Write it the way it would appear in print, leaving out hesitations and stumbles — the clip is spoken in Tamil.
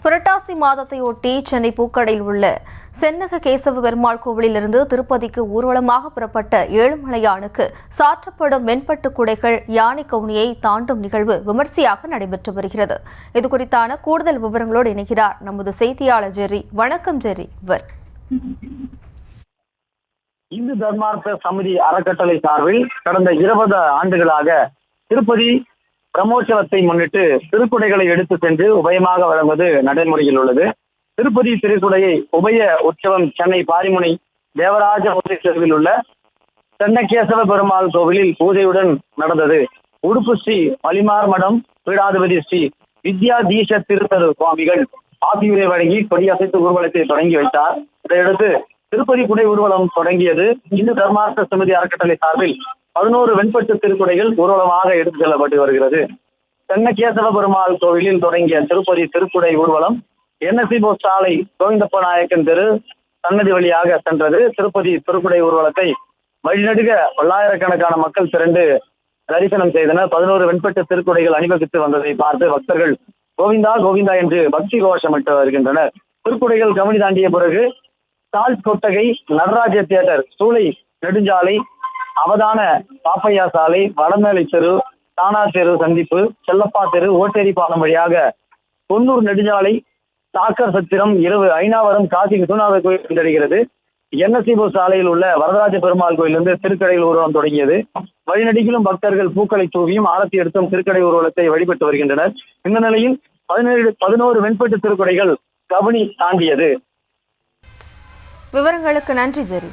புரட்டாசி மாதத்தை ஒட்டி சென்னை பூக்கடையில் உள்ள சென்னக கேசவ பெருமாள் கோவிலிலிருந்து திருப்பதிக்கு ஊர்வலமாக புறப்பட்ட ஏழுமலையானுக்கு சாற்றப்படும் வெண்பட்டு குடைகள் யானை கவுனியை தாண்டும் நிகழ்வு விமர்சையாக நடைபெற்று வருகிறது. இதுகுறித்தான கூடுதல் விவரங்களோடு இணைகிறார் நமது செய்தியாளர் ஜெர்ரி. வணக்கம் ஜெர்ரி. இந்து தர்மார்த்த சமிதி அறக்கட்டளை சார்பில் கடந்த 20 ஆண்டுகளாக திருப்பதி பிரம்மோற்சவத்தை முன்னிட்டு திருக்குடைகளை எடுத்து சென்று உபயமாக வழங்குவது நடைமுறையில் உள்ளது. திருப்பதி திருக்குடையை உபய உற்சவம் சென்னை பாரிமுனை தேவராஜ தெருவில் உள்ள சென்னகேசவ பெருமாள் கோவிலில் பூஜையுடன் நடந்தது. உடுப்பு ஸ்ரீ மலிமார் மடம் பீடாதிபதி ஸ்ரீ வித்யாதீஷ திருத்தரு சுவாமிகள் ஆசியுரை வழங்கி கொடியசைத்து ஊர்வலத்தை தொடங்கி வைத்தார். இதையடுத்து திருப்பதி குடை ஊர்வலம் தொடங்கியது. இந்து தர்மார்த்த சமிதி அறக்கட்டளை சார்பில் 11 வெண்பட்டு திருக்குடைகள் ஊர்வலமாக எடுத்து செல்லப்பட்டு வருகிறது. சென்னகேசவ பெருமாள் கோவிலில் தொடங்கிய திருப்பதி திருக்குடை ஊர்வலம் NSC போஸ் சாலை கோவிந்தப்ப நாயக்கன் தெரு சன்னதி வழியாக சென்றது. திருப்பதி திருக்குடை ஊர்வலத்தை வழிநடுக பல்லாயிரக்கணக்கான மக்கள் திரண்டு தரிசனம் செய்தனர். 11 வெண்பட்டு திருக்குடைகள் அணிவகுத்து வந்ததை பார்த்து பக்தர்கள் கோவிந்தா கோவிந்தா என்று பக்தி கோஷமிட்டு வருகின்றனர். திருக்குடைகள் கவனி தாண்டிய பிறகு தால் கொட்டகை, நடராஜ தியேட்டர், சூளை நெடுஞ்சாலை, அவதான பாப்பையா சாலை, வடமேலை தெரு, தானா தெரு சந்திப்பு, செல்லப்பா தெரு, ஓட்டேரி பாலம் வழியாக தொண்ணூர் நெடுஞ்சாலை, தாக்கர் சத்திரம், இரவு ஐநாவரம், காசி விஸ்வநாதர் கோயில் சென்றடைகிறது. NSC போஸ் சாலையில் உள்ள வரதராஜ பெருமாள் கோயிலிருந்து திருக்கடையில் ஊர்வலம் தொடங்கியது. வழிநடிகளும் பக்தர்கள் பூக்களை தூவியும் ஆரத்தி எடுத்தும் திருக்கடை ஊர்வலத்தை வழிபட்டு வருகின்றனர். இந்த நிலையில் 11 வெண்பட்டு திருக்குடைகள் கவனி தாண்டியது. விவரங்களுக்கு நன்றி ஜெரி.